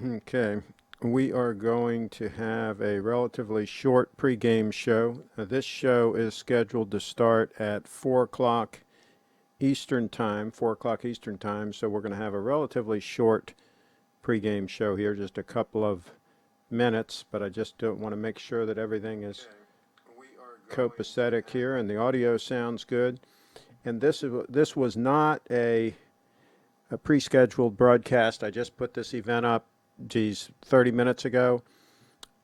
Okay, we are going to have a relatively short pregame show. This show is scheduled to start at 4 o'clock Eastern Time, 4 o'clock Eastern Time, so we're going to have a relatively short pregame show here, just a couple of minutes, but I just don't want to make sure that everything is copacetic here and the audio sounds good. And this was not a pre-scheduled broadcast. I just put this event up, 30 minutes ago,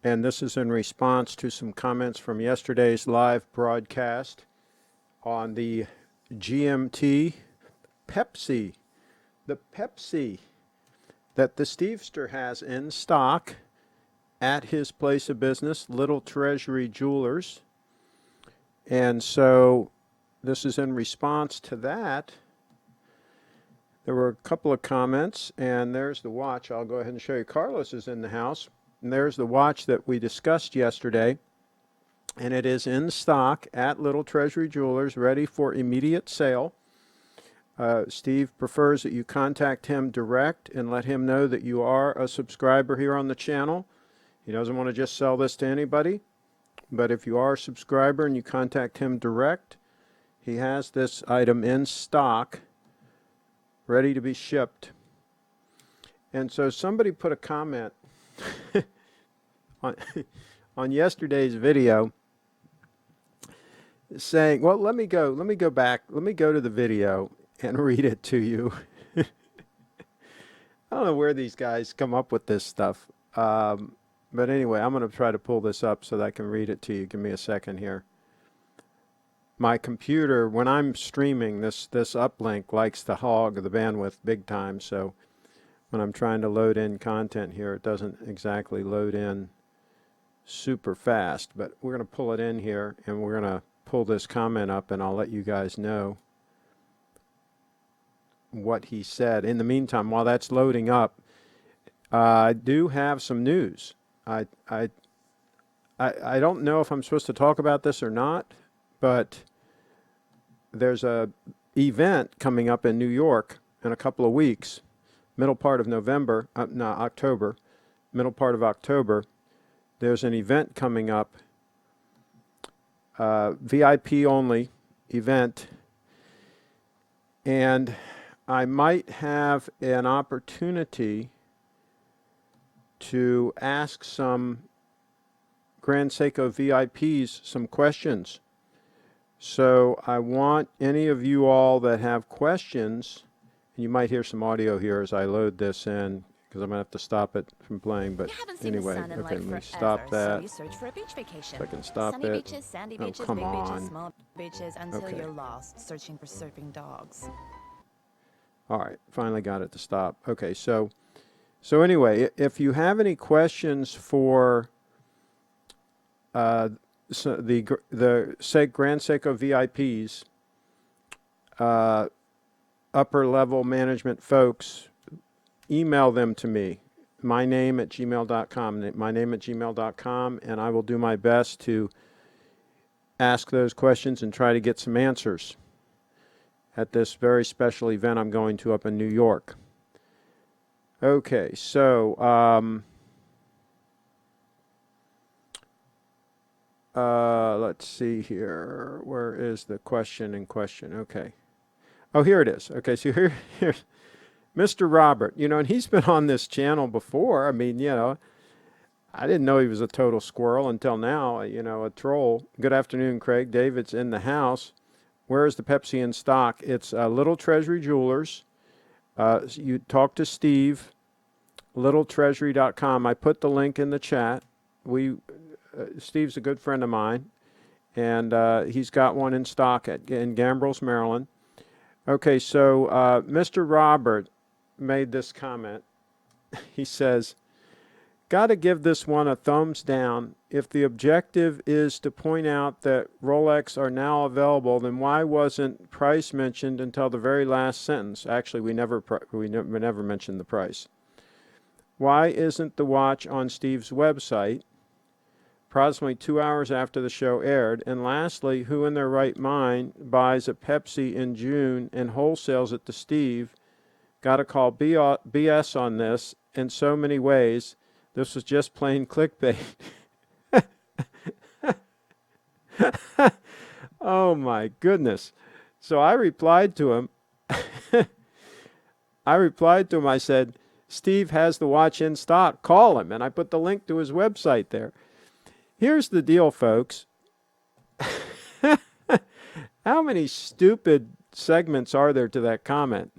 and this is in response to some comments from yesterday's live broadcast on the GMT Pepsi, the Pepsi that the Stevester has in stock at his place of business, Little Treasury Jewelers. And so this is in response to that. There were a couple of comments, and there's the watch. I'll go ahead and show you. Carlos is in the house, and there's the watch that we discussed yesterday, and it is in stock at Little Treasury Jewelers, ready for immediate sale. Steve prefers that you contact him direct and let him know that you are a subscriber here on the channel. He doesn't want to just sell this to anybody, but if you are a subscriber and you contact him direct, he has this item in stock, ready to be shipped. And so somebody put a comment on yesterday's video saying, well, let me go to the video and read it to you. I don't know where these guys come up with this stuff. But anyway, I'm going to try to pull this up so that I can read it to you. Give me a second here. My computer, when I'm streaming, this uplink likes to hog the bandwidth big time. So when I'm trying to load in content here, it doesn't exactly load in super fast. But we're going to pull it in here, and we're going to pull this comment up, and I'll let you guys know what he said. In the meantime, while that's loading up, I do have some news. I don't know if I'm supposed to talk about this or not, but there's a event coming up in New York in a couple of weeks, middle part of October, middle part of October. There's an event coming up, VIP only event, and I might have an opportunity to ask some Grand Seiko VIPs some questions. So I want any of you all that have questions, and you might hear some audio here as I load this in, because I'm going to have to stop it from playing, but anyway, okay, let me stop that. So you search for a beach vacation. So I can stop Sunny it. beaches, sandy Oh, beaches, come big on. beaches, small beaches, until Okay. you're lost searching for surfing dogs. All right, finally got it to stop. Okay, so anyway, if you have any questions for so the Grand Seiko VIPs, upper level management folks, email them to me. My name at gmail.com, and I will do my best to ask those questions and try to get some answers at this very special event I'm going to up in New York. Okay, so let's see here. Where is the question in question? Okay. Oh, here it is. Okay, so here's Mr. Robert. You know, and he's been on this channel before. I mean, you know, I didn't know he was a total squirrel until now, you know, a troll. Good afternoon, Craig. David's in the house. Where is the Pepsi in stock? It's Little Treasury Jewelers. You talk to Steve, littletreasury.com. I put the link in the chat. Steve's a good friend of mine, and he's got one in stock in Gambrills, Maryland. Okay, so Mr. Robert made this comment. He says, got to give this one a thumbs down. If the objective is to point out that Rolex are now available, then why wasn't price mentioned until the very last sentence? Actually, we never mentioned the price. Why isn't the watch on Steve's website approximately 2 hours after the show aired? And lastly, who in their right mind buys a Pepsi in June and wholesales it to Steve? Got to call BS on this in so many ways. This was just plain clickbait. Oh my goodness. So I replied to him. I said, Steve has the watch in stock. Call him. And I put the link to his website there. Here's the deal, folks. How many stupid segments are there to that comment?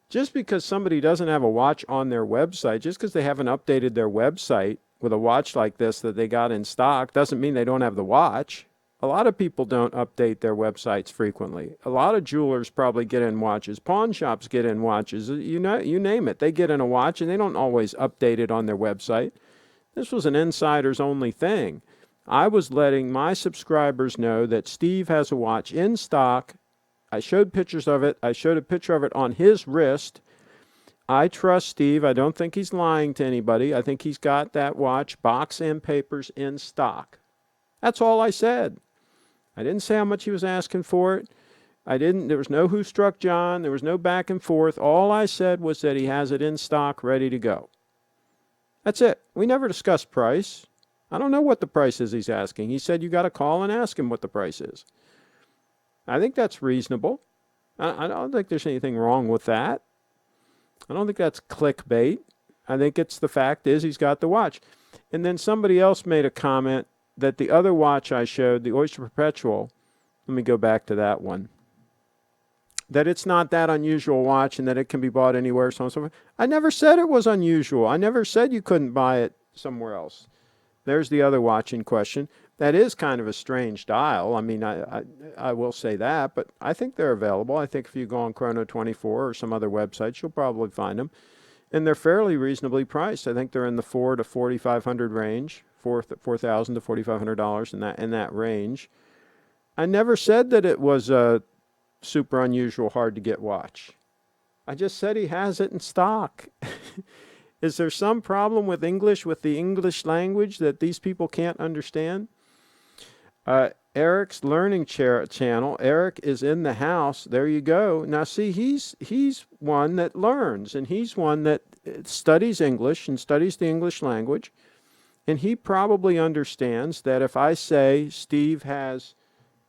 Just because somebody doesn't have a watch on their website, just because they haven't updated their website with a watch like this that they got in stock, doesn't mean they don't have the watch. A lot of people don't update their websites frequently. A lot of jewelers probably get in watches. Pawn shops get in watches. You name it. They get in a watch and they don't always update it on their website. This was an insiders only thing. I was letting my subscribers know that Steve has a watch in stock. I showed pictures of it. I showed a picture of it on his wrist. I trust Steve. I don't think he's lying to anybody. I think he's got that watch, box and papers, in stock. That's all I said. I didn't say how much he was asking for it. There was no who struck John. There was no back and forth. All I said was that he has it in stock, ready to go. That's it. We never discussed price. I don't know what the price is he's asking. He said you got to call and ask him what the price is. I think that's reasonable. I don't think there's anything wrong with that. I don't think that's clickbait. I think it's the fact is he's got the watch. And then somebody else made a comment that the other watch I showed, the Oyster Perpetual, let me go back to that one, that it's not that unusual watch and that it can be bought anywhere, so on and so forth. I never said it was unusual. I never said you couldn't buy it somewhere else. There's the other watch in question. That is kind of a strange dial. I mean, I will say that, but I think they're available. I think if you go on Chrono24 or some other websites, you'll probably find them. And they're fairly reasonably priced. I think they're in the $4,000 to $4,500 range, $4,000 to $4,500 in that range. I never said that it was a super unusual, hard to get watch. I just said he has it in stock. Is there some problem with English, with the English language that these people can't understand? Eric's Learning Channel. Eric is in the house. There you go. Now, see, he's one that learns, and he's one that studies English and studies the English language. And he probably understands that if I say Steve has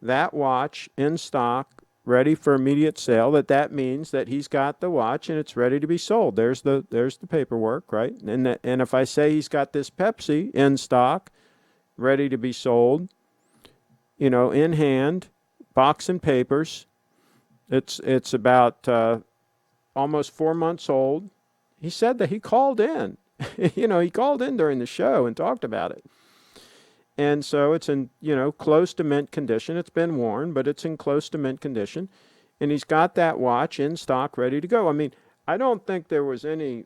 that watch in stock, ready for immediate sale, that means that he's got the watch and it's ready to be sold. There's the paperwork, right? And if I say he's got this Pepsi in stock, ready to be sold, in hand, box and papers. It's about almost 4 months old. He said that he called in. He called in during the show and talked about it. And so it's in, close to mint condition. It's been worn, but it's in close to mint condition. And he's got that watch in stock, ready to go. I mean, I don't think there was any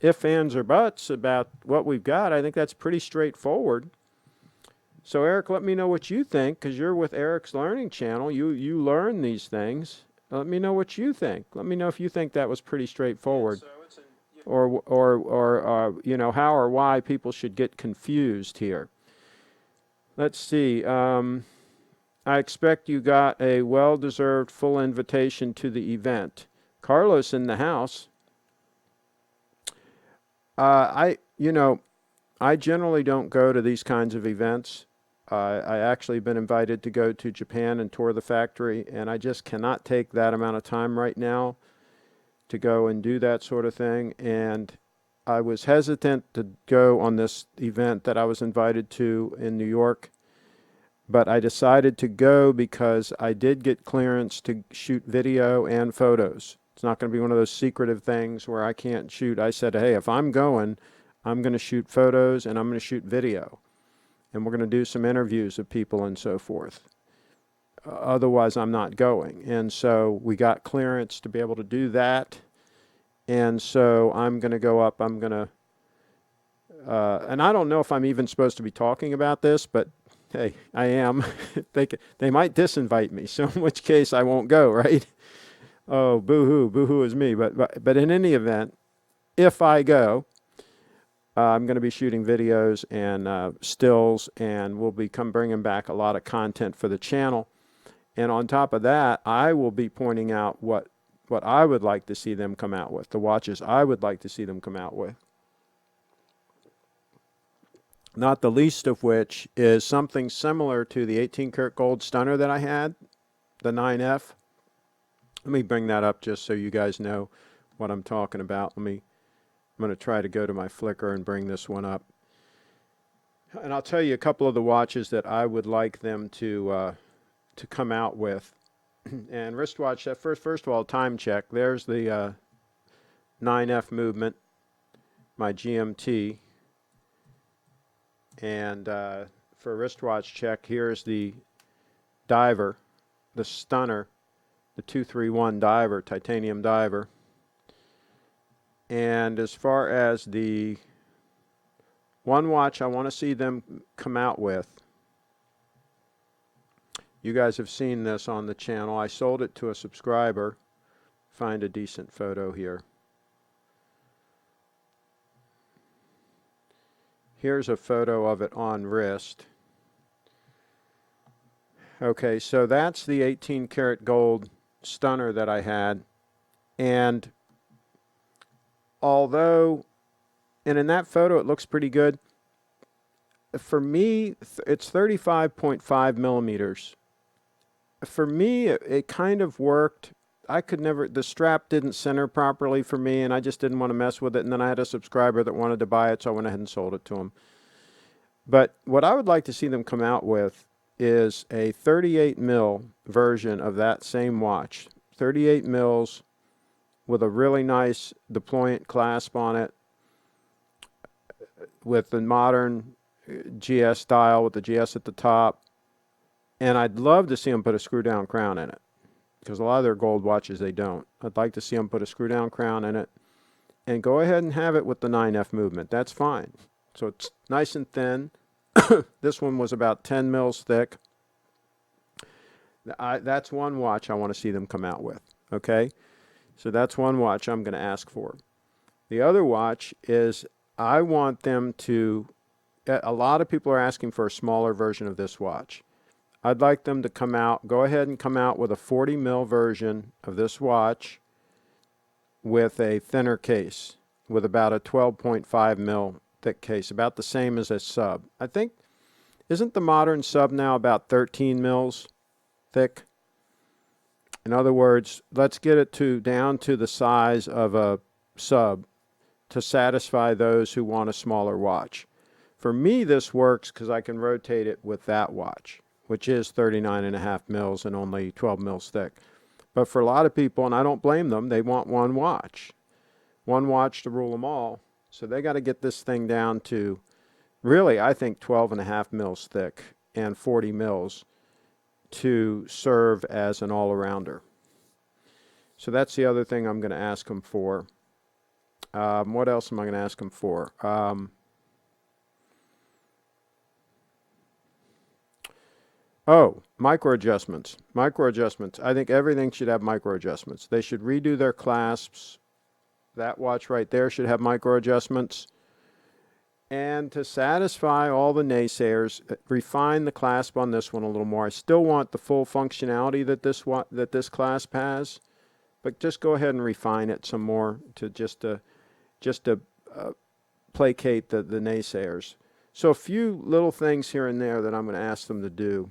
ifs, ands, or buts about what we've got. I think that's pretty straightforward. So, Eric, let me know what you think, because you're with Eric's Learning Channel. You learn these things. Let me know what you think. Let me know if you think that was pretty straightforward, or how or why people should get confused here. Let's see. I expect you got a well-deserved full invitation to the event. Carlos in the house. I generally don't go to these kinds of events. I actually been invited to go to Japan and tour the factory, and I just cannot take that amount of time right now to go and do that sort of thing. And I was hesitant to go on this event that I was invited to in New York, but I decided to go because I did get clearance to shoot video and photos. It's not going to be one of those secretive things where I can't shoot. I said, hey, if I'm going to shoot photos and I'm going to shoot video. And we're going to do some interviews of people and so forth. Otherwise, I'm not going. And so we got clearance to be able to do that. And so I'm going to go up. I'm going to, and I don't know if I'm even supposed to be talking about this, but hey, I am. They might disinvite me, so in which case I won't go, right? Oh, boo-hoo. Boo-hoo is me. But in any event, if I go, I'm going to be shooting videos and stills, and we'll be bringing back a lot of content for the channel. And on top of that, I will be pointing out what what I would like to see them come out with, the watches I would like to see them come out with. Not the least of which is something similar to the 18 karat gold stunner that I had, the 9F. Let me bring that up just so you guys know what I'm talking about. I'm going to try to go to my Flickr and bring this one up. And I'll tell you a couple of the watches that I would like them to come out with. And wristwatch, first of all, time check. There's the 9F movement, my GMT. And for a wristwatch check, here's the diver, the stunner, the 231 diver, titanium diver. And as far as the one watch I want to see them come out with, you guys have seen this on the channel. I sold it to a subscriber. Find a decent photo here. Here's a photo of it on wrist. Okay, so that's the 18 karat gold stunner that I had. And although, and in that photo it looks pretty good, for me, it's 35.5 millimeters. For me, it kind of worked. I could never, the strap didn't center properly for me, and I just didn't want to mess with it. And then I had a subscriber that wanted to buy it, so I went ahead and sold it to him. But what I would like to see them come out with is a 38 mil version of that same watch. 38 mils with a really nice deployant clasp on it, with the modern GS dial with the GS at the top. And I'd love to see them put a screw down crown in it, because a lot of their gold watches, they don't. I'd like to see them put a screw down crown in it and go ahead and have it with the 9F movement. That's fine. So it's nice and thin. This one was about 10 mils thick. That's one watch I want to see them come out with. Okay? So that's one watch I'm going to ask for. The other watch is I want them to, a lot of people are asking for a smaller version of this watch. I'd like them to come out, go ahead and come out with a 40 mil version of this watch with a thinner case, with about a 12.5 mil thick case, about the same as a sub. I think, isn't the modern sub now about 13 mils thick? In other words, let's get it down to the size of a sub to satisfy those who want a smaller watch. For me, this works because I can rotate it with that watch, which is 39.5 mils and only 12 mils thick. But for a lot of people, and I don't blame them, they want one watch to rule them all. So they got to get this thing down to, really, I think 12.5 mils thick and 40 mils to serve as an all-arounder. So that's the other thing I'm going to ask them for. What else am I going to ask them for? Micro adjustments. Micro adjustments. I think everything should have micro adjustments. They should redo their clasps. That watch right there should have micro adjustments. And to satisfy all the naysayers, refine the clasp on this one a little more. I still want the full functionality that this clasp has, but just go ahead and refine it some more to just to placate the naysayers. So a few little things here and there that I'm going to ask them to do.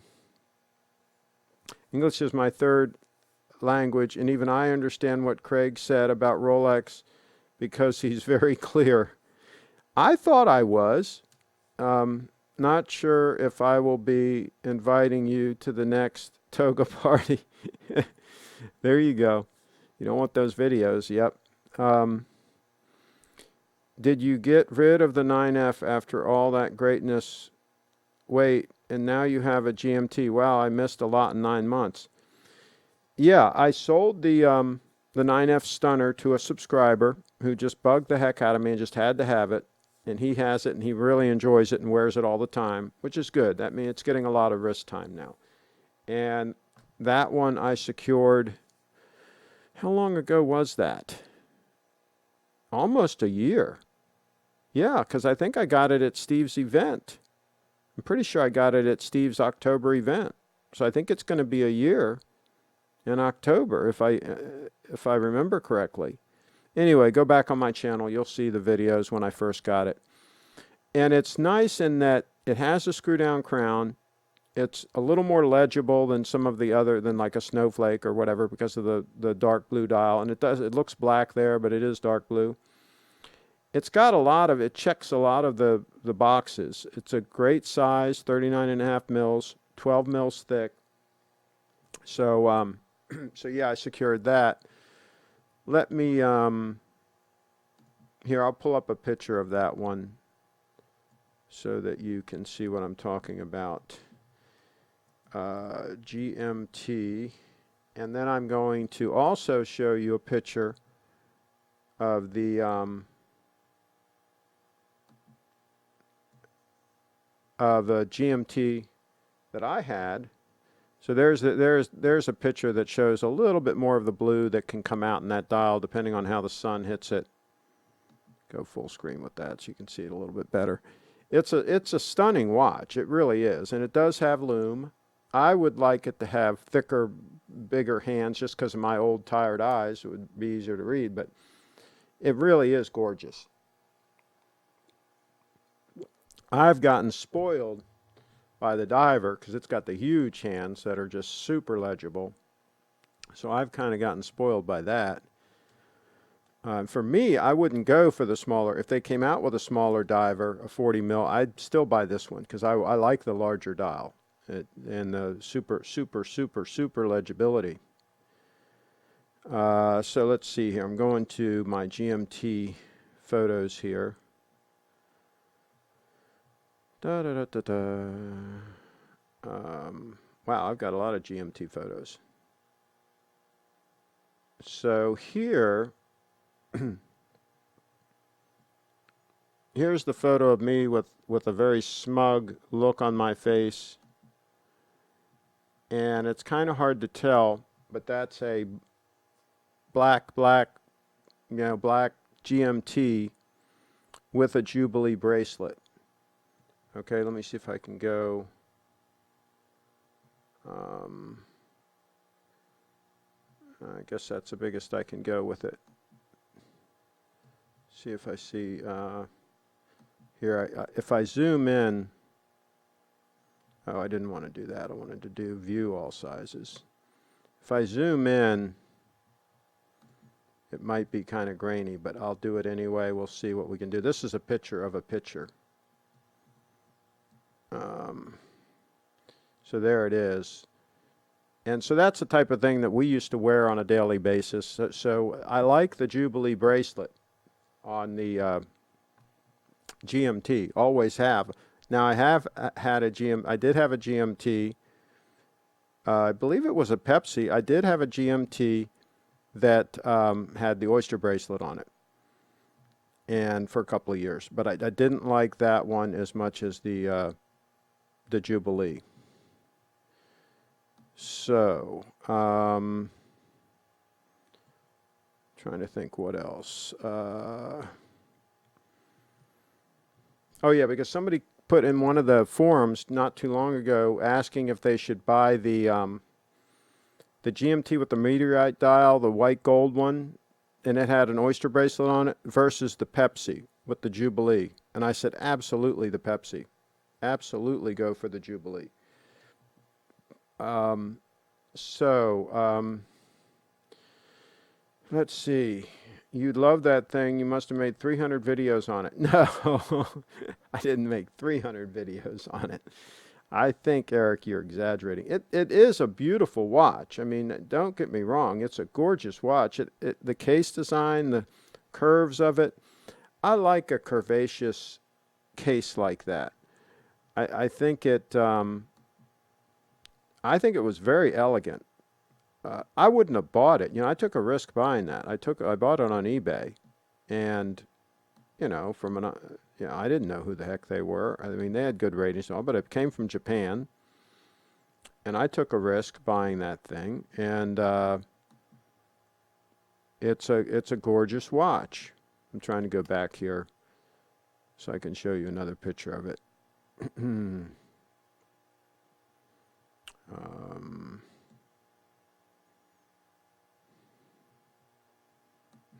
English is my third language, and even I understand what Craig said about Rolex because he's very clear. I thought I was. Not sure if I will be inviting you to the next toga party. There you go. You don't want those videos. Yep. Did you get rid of the 9F after all that greatness? Wait, and now you have a GMT. Wow, I missed a lot in 9 months. Yeah, I sold the 9F stunner to a subscriber who just bugged the heck out of me and just had to have it. And he has it, and he really enjoys it and wears it all the time, which is good. That means it's getting a lot of wrist time now. And that one I secured, how long ago was that? Almost a year. Yeah, because I think I got it at Steve's event. I'm pretty sure I got it at Steve's October event. So I think it's going to be a year. in October, if I remember correctly. Anyway, go back on my channel. You'll see the videos when I first got it. And it's nice in that it has a screw down crown. It's a little more legible than some of the other, than like a snowflake or whatever, because of the dark blue dial. And it looks black there, but it is dark blue. It's got it checks a lot of the boxes. It's a great size, 39.5 mils, 12 mils thick. So, so yeah, I secured that. Let me, here, I'll pull up a picture of that one so that you can see what I'm talking about. GMT. And then I'm going to also show you a picture of the, of a GMT that I had. So there's a picture that shows a little bit more of the blue that can come out in that dial depending on how the sun hits it. Go full screen with that so you can see it a little bit better. It's a stunning watch. It really is. And it does have lume. I would like it to have thicker, bigger hands just because of my old tired eyes. It would be easier to read, but it really is gorgeous. I've gotten spoiled by the diver because it's got the huge hands that are just super legible. So I've kind of gotten spoiled by that. For me, I wouldn't go for the smaller. If they came out with a smaller diver, a 40 mil, I'd still buy this one because I like the larger dial and the super legibility. So let's see here. I'm going to my GMT photos here. Wow, I've got a lot of GMT photos. So here, here's the photo of me with a very smug look on my face. And it's kind of hard to tell, but that's a black GMT with a Jubilee bracelet. Okay, let me see if I can go. I guess that's the biggest I can go with it. See if I see here. If I zoom in, oh, I didn't want to do that. I wanted to do view all sizes. If I zoom in, it might be kind of grainy, but I'll do it anyway. We'll see what we can do. This is a picture of a picture. So there it is. And so that's the type of thing that we used to wear on a daily basis. So I like the Jubilee bracelet on the GMT. Always have. Now I have had I did have a GMT. I believe it was a Pepsi. I did have a GMT that had the oyster bracelet on it, and for a couple of years. But I didn't like that one as much as the Jubilee. So, trying to think what else. Oh yeah, because somebody put in one of the forums not too long ago asking if they should buy the GMT with the meteorite dial, the white gold one, and it had an oyster bracelet on it, versus the Pepsi with the Jubilee. And I said, absolutely the Pepsi. Absolutely go for the Jubilee. Let's see. You'd love that thing. You must have made 300 videos on it. No, I didn't make 300 videos on it. I think, Eric, you're exaggerating. It is a beautiful watch. I mean, don't get me wrong. It's a gorgeous watch. The case design, the curves of it. I like a curvaceous case like that. I think it was very elegant. I wouldn't have bought it. I took a risk buying that. I bought it on eBay, and I didn't know who the heck they were. I mean, they had good ratings and all, but it came from Japan, and I took a risk buying that thing, and it's a gorgeous watch. I'm trying to go back here so I can show you another picture of it.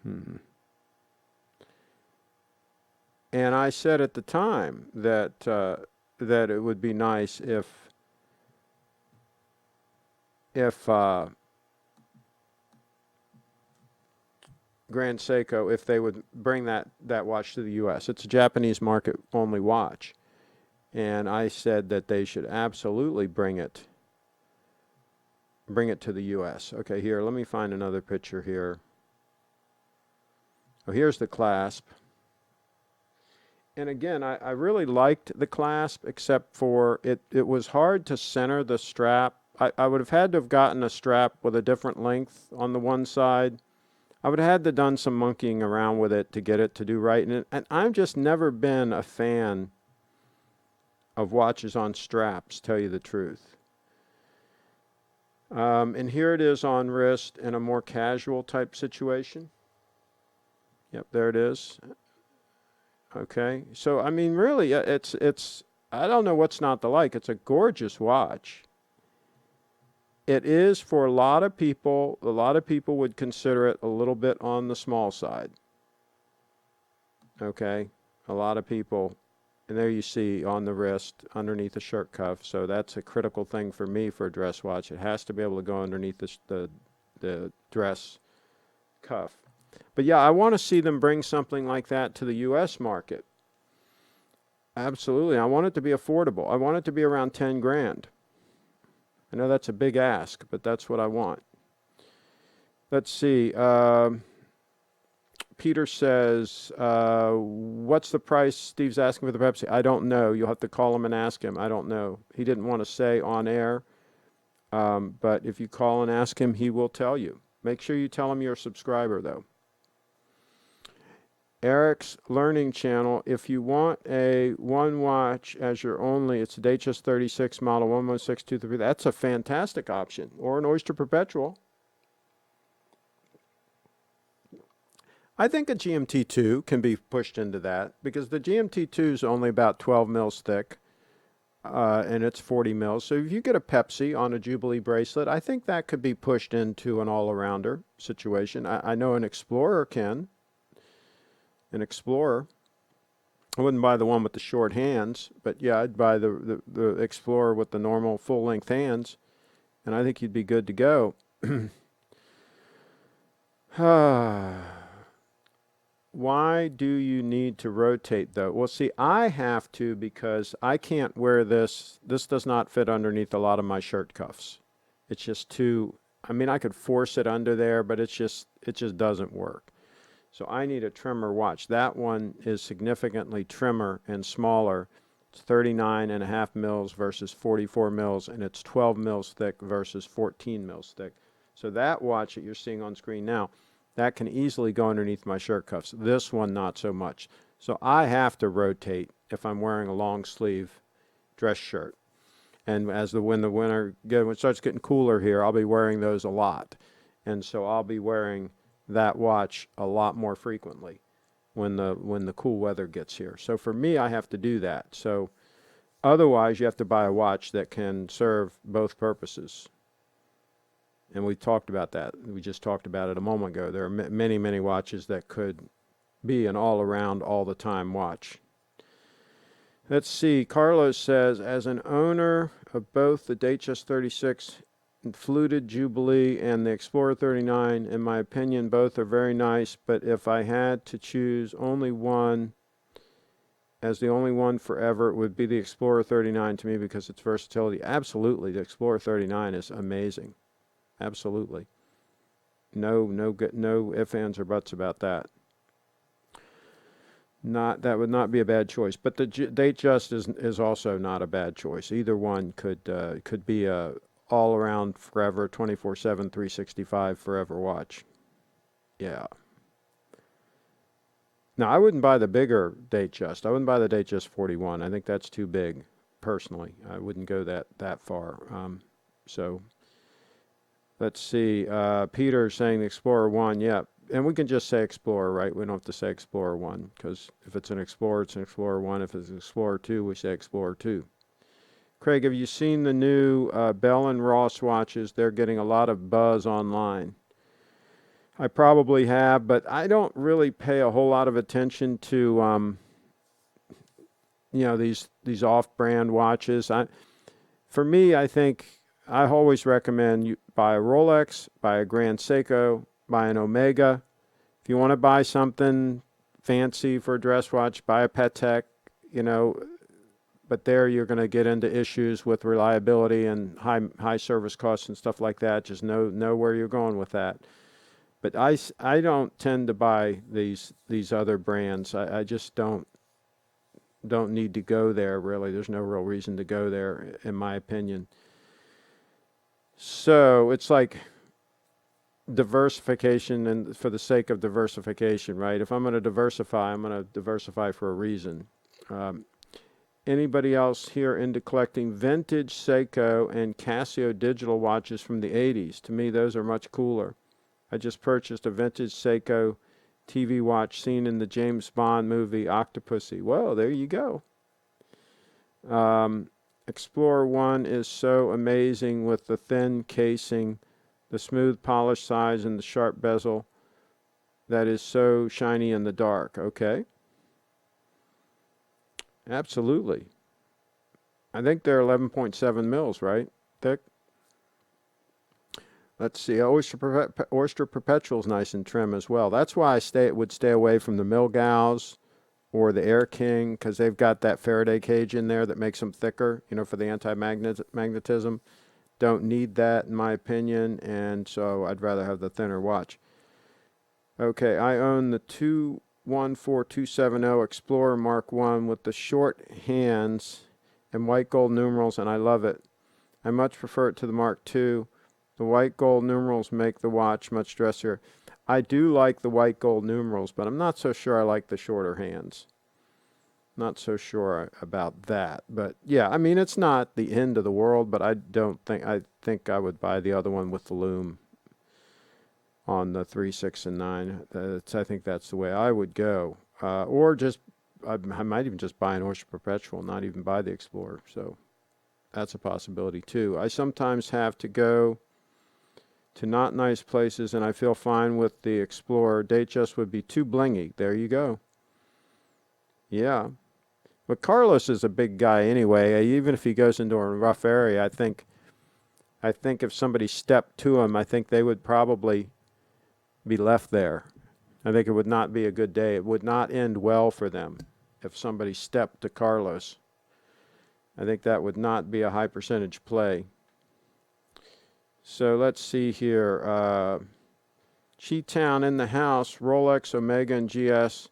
And I said at the time that that it would be nice if Grand Seiko, if they would bring that watch to the U.S. It's a Japanese market only watch, and I said that they should absolutely bring it to the U.S. Okay, here, let me find another picture here. Oh, here's the clasp. And again, I really liked the clasp, except for it was hard to center the strap. I would have had to have gotten a strap with a different length on the one side. I would have had to done some monkeying around with it to get it to do right. And I've just never been a fan of watches on straps, tell you the truth. And here it is on wrist in a more casual type situation. Yep, there it is. Okay, so I mean, really, it's I don't know what's not to like. It's a gorgeous watch. It is for a lot of people. A lot of people would consider it a little bit on the small side. Okay, a lot of people, and there you see on the wrist underneath the shirt cuff. So that's a critical thing for me for a dress watch. It has to be able to go underneath the dress cuff. But yeah, I want to see them bring something like that to the U.S. market. Absolutely. I want it to be affordable. I want it to be around 10 grand. I know that's a big ask, but that's what I want. Let's see. Peter says, what's the price Steve's asking for the Pepsi? I don't know. You'll have to call him and ask him. I don't know. He didn't want to say on air, but if you call and ask him, he will tell you. Make sure you tell him you're a subscriber, though. Eric's Learning Channel, if you want a one watch as your only, it's a Datejust 36 model 116233. That's a fantastic option. Or an Oyster Perpetual. I think a GMT2 can be pushed into that because the GMT2 is only about 12 mils thick and it's 40 mils. So if you get a Pepsi on a Jubilee bracelet, I think that could be pushed into an all-arounder situation. I know an Explorer can. An Explorer. I wouldn't buy the one with the short hands, but yeah, I'd buy the Explorer with the normal full-length hands, and I think you'd be good to go. Why do you need to rotate, though? Well, see, I have to because I can't wear this. This does not fit underneath a lot of my shirt cuffs. It's just too, I mean, I could force it under there, but it just doesn't work. So I need a trimmer watch. That one is significantly trimmer and smaller. It's 39.5 mils versus 44 mils, and it's 12 mils thick versus 14 mils thick. So that watch that you're seeing on screen now, that can easily go underneath my shirt cuffs. This one, not so much. So I have to rotate if I'm wearing a long sleeve dress shirt. And when it starts getting cooler here, I'll be wearing those a lot. And so I'll be wearing that watch a lot more frequently when the cool weather gets here. So for me, I have to do that. So otherwise, you have to buy a watch that can serve both purposes. And we talked about that. We just talked about it a moment ago. There are many, many watches that could be an all-around, all-the-time watch. Let's see. Carlos says, as an owner of both the Datejust 36 Fluted Jubilee and the Explorer 39, in my opinion, both are very nice, but if I had to choose only one as the only one forever, it would be the Explorer 39 to me because its versatility. Absolutely, the Explorer 39 is amazing. Absolutely. No ifs, ands, or buts about that. That would not be a bad choice, but the Datejust is also not a bad choice. Either one could be a all around forever 24/7 365 forever watch. Yeah. Now I wouldn't buy the bigger Datejust. I wouldn't buy the Datejust 41. I think that's too big personally. I wouldn't go that far. So let's see. Peter saying the Explorer 1. Yeah. And we can just say Explorer, right? We don't have to say Explorer 1 because if it's an Explorer, it's an Explorer 1. If it's an Explorer 2, we say Explorer 2. Craig, have you seen the new Bell & Ross watches? They're getting a lot of buzz online. I probably have, but I don't really pay a whole lot of attention to these off-brand watches. For me, I think I always recommend you buy a Rolex, buy a Grand Seiko, buy an Omega. If you want to buy something fancy for a dress watch, buy a Patek, you know, but there you're going to get into issues with reliability and high service costs and stuff like that. Just know where you're going with that. But I don't tend to buy these other brands. I just don't need to go there, really. There's no real reason to go there, in my opinion. So it's like diversification, and for the sake of diversification, right? If I'm going to diversify, I'm going to diversify for a reason. Anybody else here into collecting vintage Seiko and Casio digital watches from the 80s? To me, those are much cooler. I just purchased a vintage Seiko TV watch seen in the James Bond movie Octopussy. Whoa, there you go. Explorer 1 is so amazing with the thin casing, the smooth polished sides, and the sharp bezel that is so shiny in the dark. Okay. Absolutely. I think they're 11.7 mils, right? Thick. Let's see. Oyster Perpetual is nice and trim as well. That's why I would stay away from the Milgauss or the Air King, because they've got that Faraday cage in there that makes them thicker, for the anti-magnetism. Don't need that, in my opinion, and so I'd rather have the thinner watch. Okay, I own the 214270 Explorer Mark 1 with the short hands and white gold numerals, and I love it. I much prefer it to the Mark II. The white gold numerals make the watch much dressier. I do like the white gold numerals, but I'm not so sure I like the shorter hands. Not so sure about that. But yeah, I mean, it's not the end of the world, but I think I would buy the other one with the lume on the 3, 6, and 9. I think that's the way I would go. Or just, I might even just buy an Oyster Perpetual, not even buy the Explorer. So that's a possibility too. I sometimes have to go to not nice places, and I feel fine with the Explorer. Datejust would be too blingy. There you go. Yeah. But Carlos is a big guy anyway. Even if he goes into a rough area, I think if somebody stepped to him, I think they would probably be left there. I think it would not be a good day. It would not end well for them if somebody stepped to Carlos. I think that would not be a high percentage play. So let's see here. Cheetown in the house, Rolex, Omega, and GS,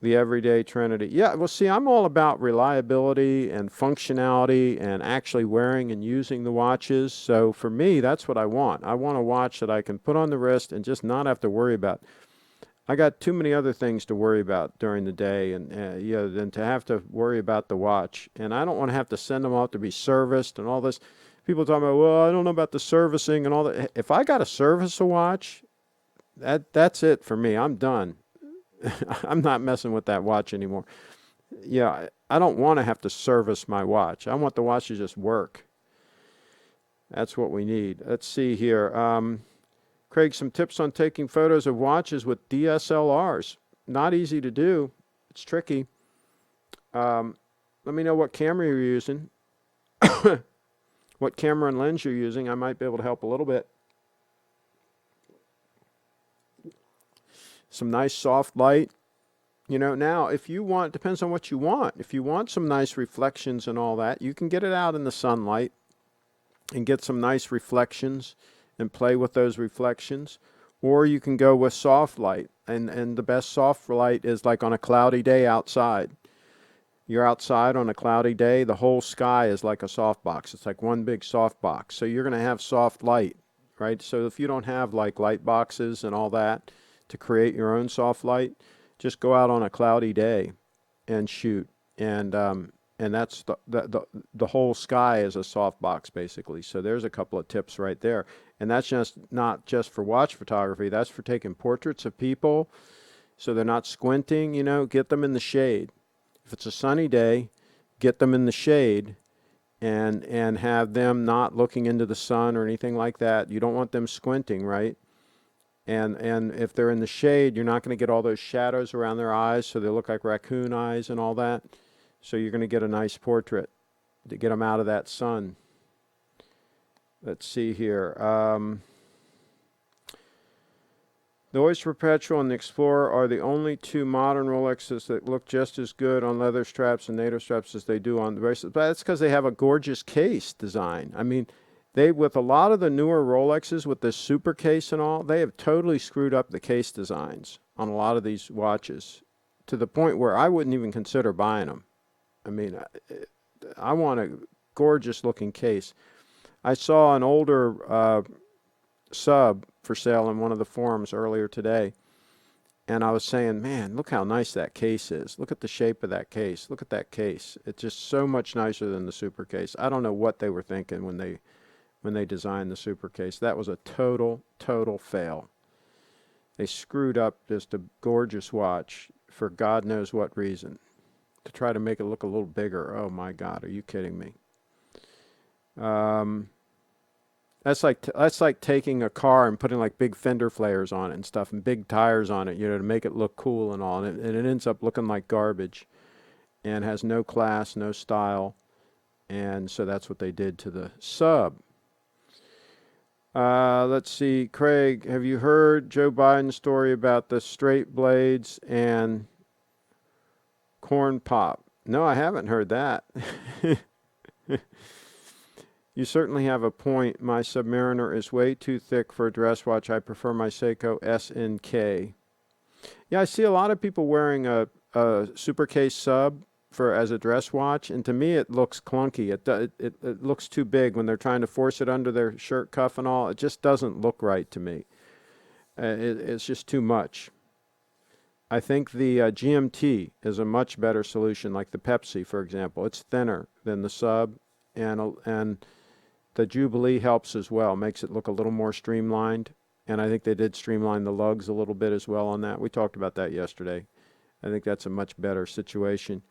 the everyday trinity. Yeah, well, see, I'm all about reliability and functionality and actually wearing and using the watches. So for me, that's what I want. I want a watch that I can put on the wrist and just not have to worry about. I got too many other things to worry about during the day, and than to have to worry about the watch. And I don't want to have to send them off to be serviced and all this. People talking about, well, I don't know about the servicing and all that. If I got to service a watch, that's it for me. I'm done. I'm not messing with that watch anymore. Yeah, I don't want to have to service my watch. I want the watch to just work. That's what we need. Let's see here. Craig, some tips on taking photos of watches with DSLRs. Not easy to do. It's tricky. Let me know what camera you're using. What camera and lens you're using. I might be able to help a little bit. Some nice soft light. Now, if you want, depends on what you want. If you want some nice reflections and all that, you can get it out in the sunlight and get some nice reflections and play with those reflections. Or you can go with soft light. And the best soft light is like on a cloudy day outside. You're outside on a cloudy day, the whole sky is like a softbox. It's like one big softbox. So you're going to have soft light, right? So if you don't have like light boxes and all that to create your own soft light, just go out on a cloudy day and shoot. And that's the whole sky is a softbox basically. So there's a couple of tips right there. And that's just not just for watch photography. That's for taking portraits of people so they're not squinting, get them in the shade. If it's a sunny day, get them in the shade and have them not looking into the sun or anything like that. You don't want them squinting, right? And if they're in the shade, you're not going to get all those shadows around their eyes, so they look like raccoon eyes and all that. So you're going to get a nice portrait to get them out of that sun. Let's see here. The Oyster Perpetual and the Explorer are the only two modern Rolexes that look just as good on leather straps and NATO straps as they do on the bracelets. But that's because they have a gorgeous case design. I mean, with a lot of the newer Rolexes with this super case and all, they have totally screwed up the case designs on a lot of these watches to the point where I wouldn't even consider buying them. I mean, I want a gorgeous looking case. I saw an older sub for sale in one of the forums earlier today, and I was saying, man, look how nice that case is. Look at the shape of that case. Look at that case. It's just so much nicer than the super case. I don't know what they were thinking when they designed the super case. That was a total fail. They screwed up just a gorgeous watch for God knows what reason to try to make it look a little bigger. Oh my God, are you kidding me? That's like taking a car and putting like big fender flares on it and stuff and big tires on it, to make it look cool and all. And it ends up looking like garbage and has no class, no style. And so that's what they did to the sub. Let's see. Craig, have you heard Joe Biden's story about the straight blades and corn pop? No, I haven't heard that. You certainly have a point. My Submariner is way too thick for a dress watch. I prefer my Seiko S&K. Yeah, I see a lot of people wearing a super case sub as a dress watch, and to me it looks clunky. It looks too big when they're trying to force it under their shirt cuff and all. It just doesn't look right to me. It's just too much. I think the GMT is a much better solution, like the Pepsi, for example. It's thinner than the sub, and the Jubilee helps as well, makes it look a little more streamlined. And I think they did streamline the lugs a little bit as well on that. We talked about that yesterday. I think that's a much better situation.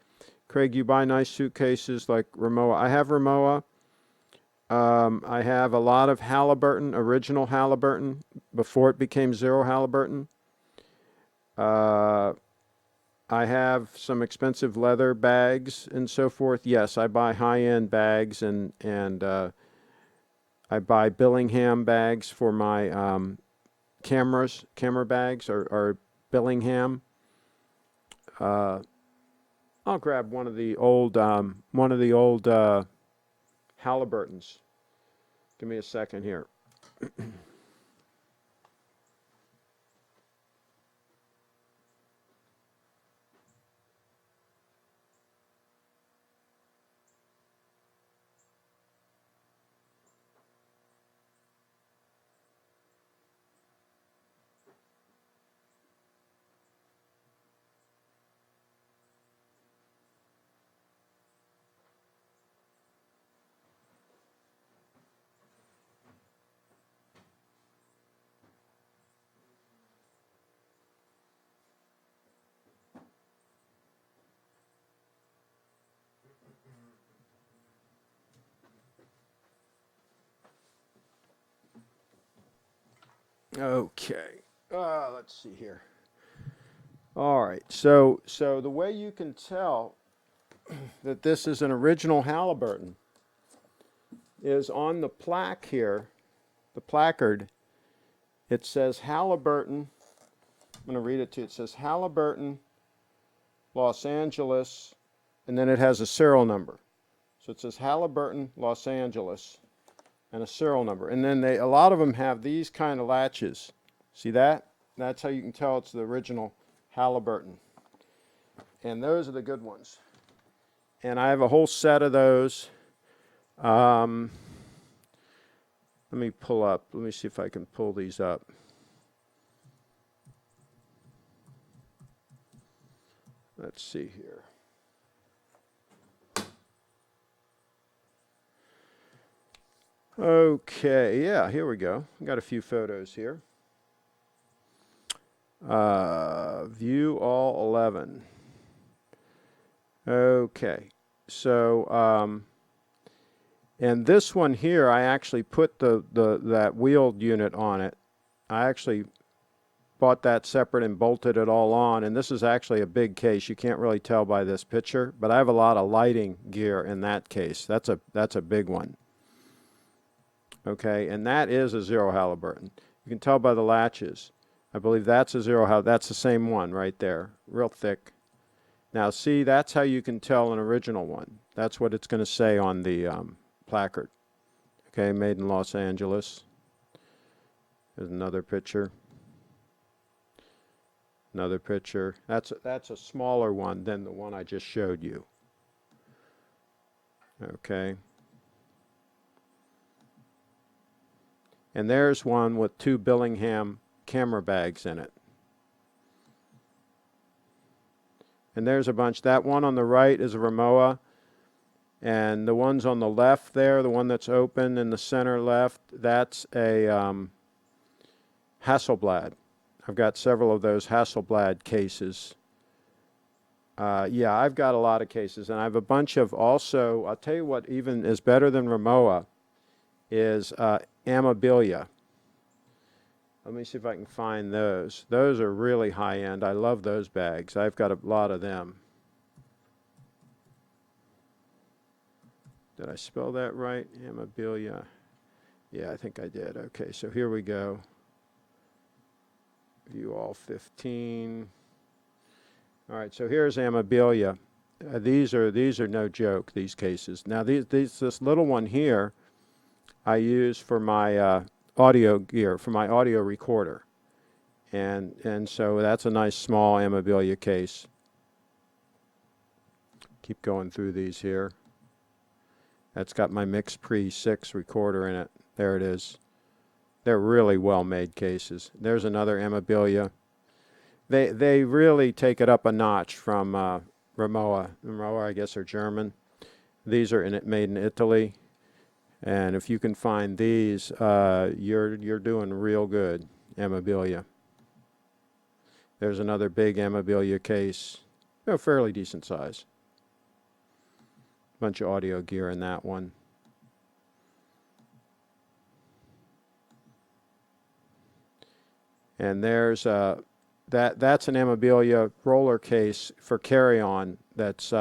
Craig, you buy nice suitcases like Rimowa. I have Rimowa. I have a lot of Halliburton, original Halliburton, before it became Zero Halliburton. I have some expensive leather bags and so forth. Yes, I buy high-end bags and I buy Billingham bags for my camera bags or Billingham. I'll grab one of the old Halliburtons. Give me a second here. Okay. Let's see here. All right. So the way you can tell that this is an original Halliburton is on the plaque here, the placard. It says Halliburton. I'm going to read it to you. It says Halliburton, Los Angeles, and then it has a serial number. So it says Halliburton, Los Angeles, and a serial number. And then a lot of them have these kind of latches. See that? That's how you can tell it's the original Halliburton. And those are the good ones. And I have a whole set of those. Let me see if I can pull these up. Let's see here. Okay, yeah, here we go. Got a few photos here. View all 11. Okay, so and this one here, I actually put that wheeled unit on it. I actually bought that separate and bolted it all on. And this is actually a big case. You can't really tell by this picture, but I have a lot of lighting gear in that case. That's a big one. Okay, and that is a zero Halliburton. You can tell by the latches. I believe that's a zero Halliburton. That's the same one right there, real thick. Now see, that's how you can tell an original one. That's what it's going to say on the placard. Okay, made in Los Angeles. There's another picture. Another picture. That's a smaller one than the one I just showed you. Okay. And there's one with 2 Billingham camera bags in it. And there's a bunch. That one on the right is a Rimowa. And the ones on the left there, the one that's open in the center left, that's a Hasselblad. I've got several of those Hasselblad cases. Yeah, I've got a lot of cases. And I have a bunch of also, I'll tell you what even is better than Rimowa is Ambilia. Let me see if I can find those. Those are really high end. I love those bags. I've got a lot of them. Did I spell that right? Ambilia. Yeah, I think I did. Okay, so here we go. View all 15. All right, so here's Ambilia. These are no joke, these cases. Now this little one here I use for my audio gear, for my audio recorder. And so that's a nice small Ambilia case. Keep going through these here. That's got my Mix Pre 6 recorder in it. There it is. They're really well-made cases. There's another Ambilia. They really take it up a notch from Rimowa. Rimowa, I guess, are German. These are made in Italy. And if you can find these, you're doing real good, Ambilia. There's another big Ambilia case. Fairly decent size. Bunch of audio gear in that one. And there's that's an Ambilia roller case for carry-on that's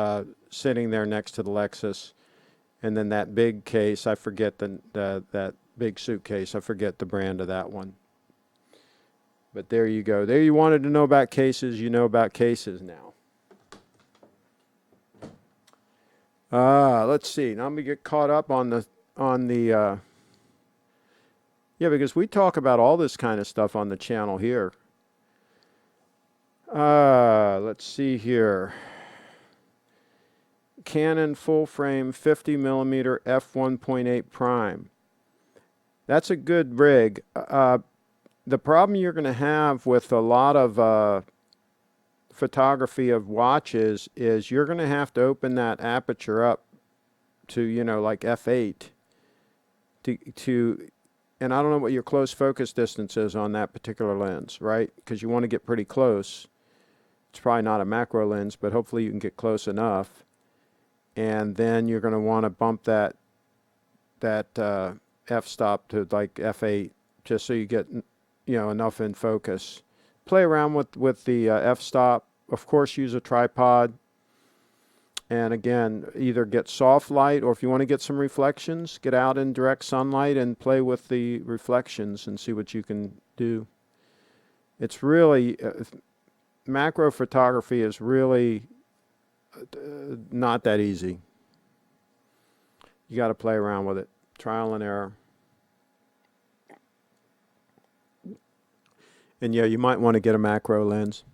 sitting there next to the Lexus. And then that big case, I forget that big suitcase. I forget the brand of that one. But there you go. There you wanted to know about cases. You know about cases now. Let's see. Now I'm gonna get caught up on the yeah, because we talk about all this kind of stuff on the channel here. Let's see here. Canon full frame 50mm f1.8 prime. That's a good rig. The problem you're going to have with a lot of photography of watches is you're going to have to open that aperture up to, like f8 to and I don't know what your close focus distance is on that particular lens, right? Because you want to get pretty close. It's probably not a macro lens, but hopefully you can get close enough. And then you're going to want to bump that f-stop to like f8 just so you get enough in focus. Play around with the f-stop. Of course, use a tripod. And again, either get soft light, or if you want to get some reflections, get out in direct sunlight and play with the reflections and see what you can do. It's really, macro photography is really not that easy. You got to play around with it. Trial and error. And yeah, you might want to get a macro lens,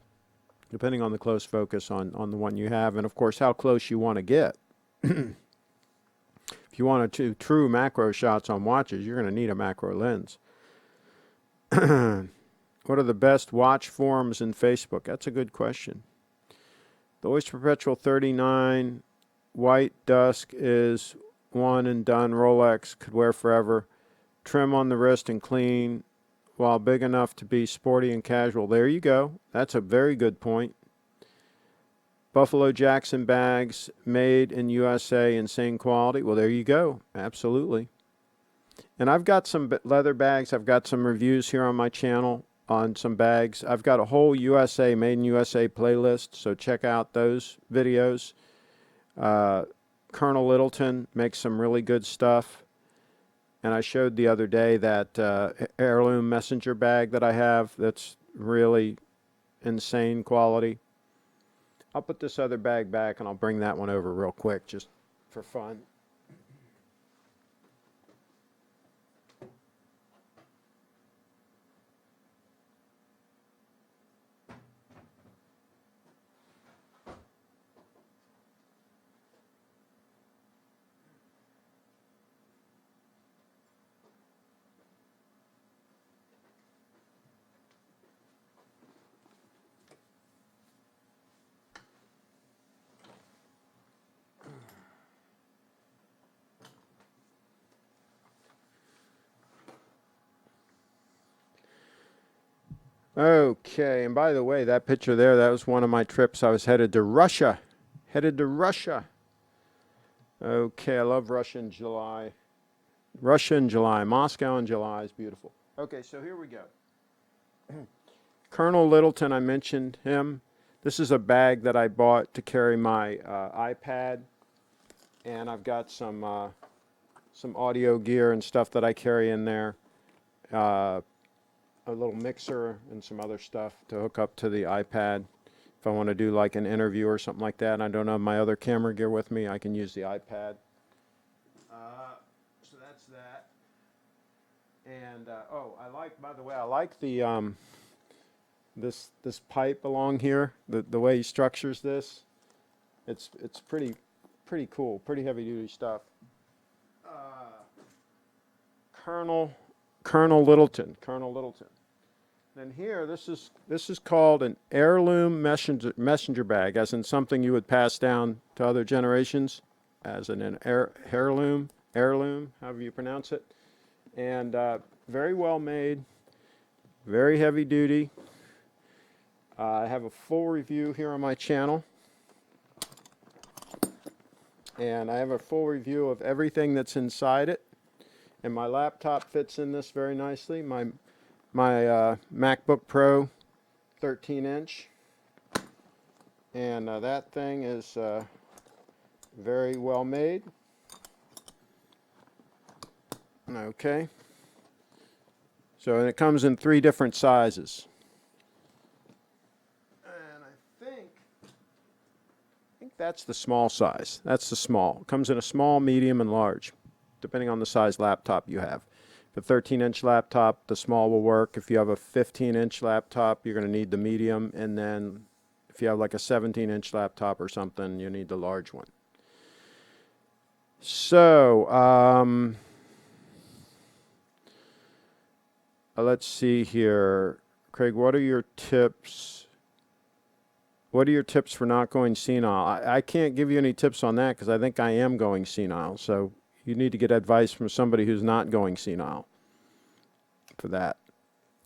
depending on the close focus on the one you have, and of course how close you want to get. If you want to do true macro shots on watches, you're going to need a macro lens. What are the best watch forums in Facebook? That's a good question. The Oyster Perpetual 39 White Dusk is one and done. Rolex, could wear forever. Trim on the wrist and clean, while big enough to be sporty and casual. There you go. That's a very good point. Buffalo Jackson bags, made in USA, insane quality. Well, there you go. Absolutely. And I've got some leather bags. I've got some reviews here on my channel. on some bags. I've got a whole USA, Made in USA playlist, so check out those videos. Colonel Littleton makes some really good stuff. And I showed the other day that heirloom messenger bag that I have that's really insane quality. I'll put this other bag back and I'll bring that one over real quick just for fun. Okay, and by the way, that picture there, that was one of my trips. I was headed to Russia. Headed to Russia. Okay, I love Russia in July. Russia in July. Moscow in July is beautiful. Okay, so here we go. Colonel Littleton, I mentioned him. This is a bag that I bought to carry my iPad. And I've got some audio gear and stuff that I carry in there. A little mixer and some other stuff to hook up to the iPad. If I want to do like an interview or something like that and I don't have my other camera gear with me, I can use the iPad. So that's that. And I like, by the way, I like the this pipe along here. The way he structures this, it's pretty cool, pretty heavy duty stuff. Colonel Littleton. Then here, this is called an heirloom messenger bag, as in something you would pass down to other generations, as in an heirloom, however you pronounce it. And very well made, very heavy duty. I have a full review here on my channel. And I have a full review of everything that's inside it. And my laptop fits in this very nicely. My MacBook Pro 13-inch. And that thing is very well made. Okay. So and it comes in 3 different sizes. And I think that's the small size. That's the small. It comes in a small, medium, and large, depending on the size laptop you have. The 13-inch laptop, the small will work. If you have a 15-inch laptop, you're going to need the medium. And then if you have like a 17-inch laptop or something, you need the large one. So, let's see here. Craig, what are your tips? What are your tips for not going senile? I can't give you any tips on that because I think I am going senile. So you need to get advice from somebody who's not going senile for that.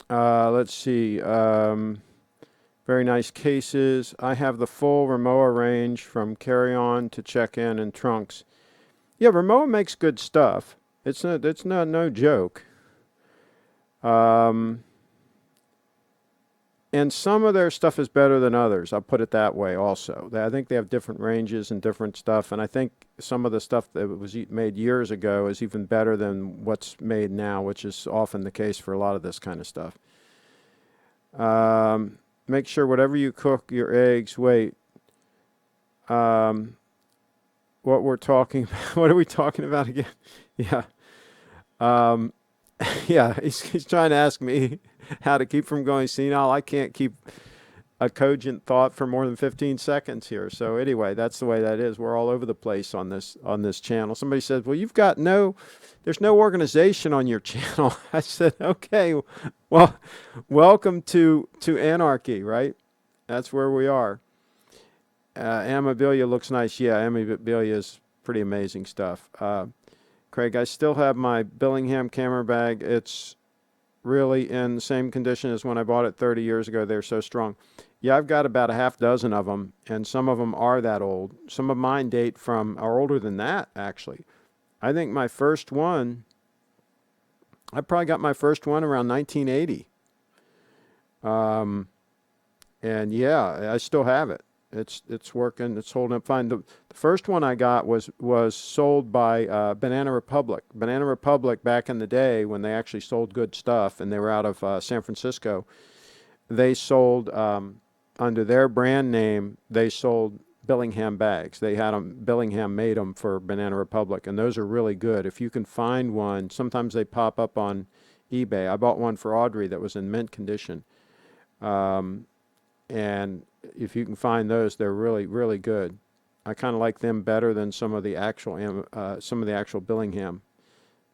Let's see. Very nice cases. I have the full Rimowa range from carry-on to check-in and trunks. Yeah, Rimowa makes good stuff. It's no joke. And some of their stuff is better than others. I'll put it that way also. I think they have different ranges and different stuff. And I think some of the stuff that was made years ago is even better than what's made now, which is often the case for a lot of this kind of stuff. Make sure whatever you cook your eggs, wait. What we're talking about, what are we talking about again? Yeah. Yeah, he's trying to ask me how to keep from going senile. I can't keep a cogent thought for more than 15 seconds here. So anyway, that's the way that is. We're all over the place on this channel. Somebody says, well, there's no organization on your channel. I said, okay, well, welcome to anarchy, right? That's where we are. Ambilia looks nice. Yeah, Ambilia is pretty amazing stuff. Craig, I still have my Billingham camera bag. It's really in the same condition as when I bought it 30 years ago. They're so strong. Yeah, I've got about a half dozen of them, and some of them are that old. Some of mine are older than that, actually. I think I probably got my first one around 1980. And yeah, I still have it. It's working. It's holding up fine. The first one I got was sold by Banana Republic. Banana Republic back in the day when they actually sold good stuff, and they were out of San Francisco. They sold under their brand name. They sold Billingham bags. They had them. Billingham made them for Banana Republic, and those are really good. If you can find one, sometimes they pop up on eBay. I bought one for Audrey that was in mint condition. And if you can find those, they're really, really good. I kind of like them better than some of the actual Billingham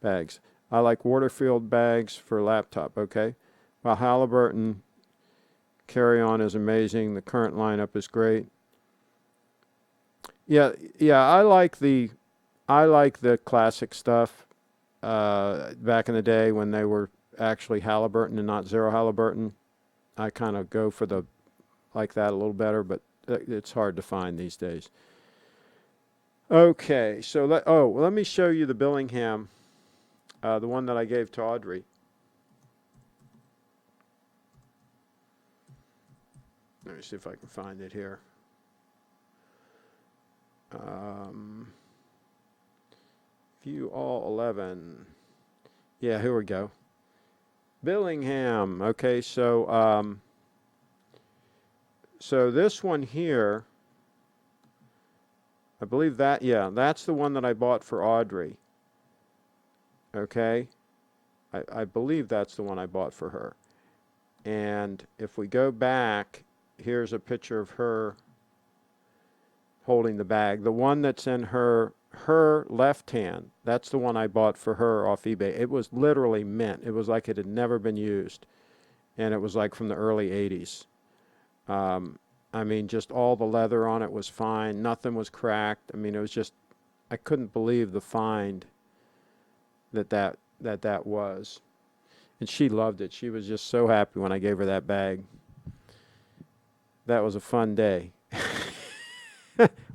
bags. I like Waterfield bags for laptop. Okay, well, Halliburton carry-on is amazing. The current lineup is great. Yeah, yeah. I like the classic stuff. Back in the day when they were actually Halliburton and not Zero Halliburton, I kind of go for the like that a little better, but it's hard to find these days. Okay, so let me show you the Billingham, the one that I gave to Audrey. Let me see if I can find it here. View all 11. Yeah, here we go. Billingham. Okay, so this one here, I believe that, yeah, that's the one that I bought for Audrey. Okay, I believe that's the one I bought for her. And if we go back, here's a picture of her holding the bag. The one that's in her left hand, that's the one I bought for her off eBay. It was literally mint. It was like it had never been used. And it was like from the early 80s. I mean, just all the leather on it was fine. Nothing was cracked. I mean, it was just, I couldn't believe the find that was. And she loved it. She was just so happy when I gave her that bag. That was a fun day.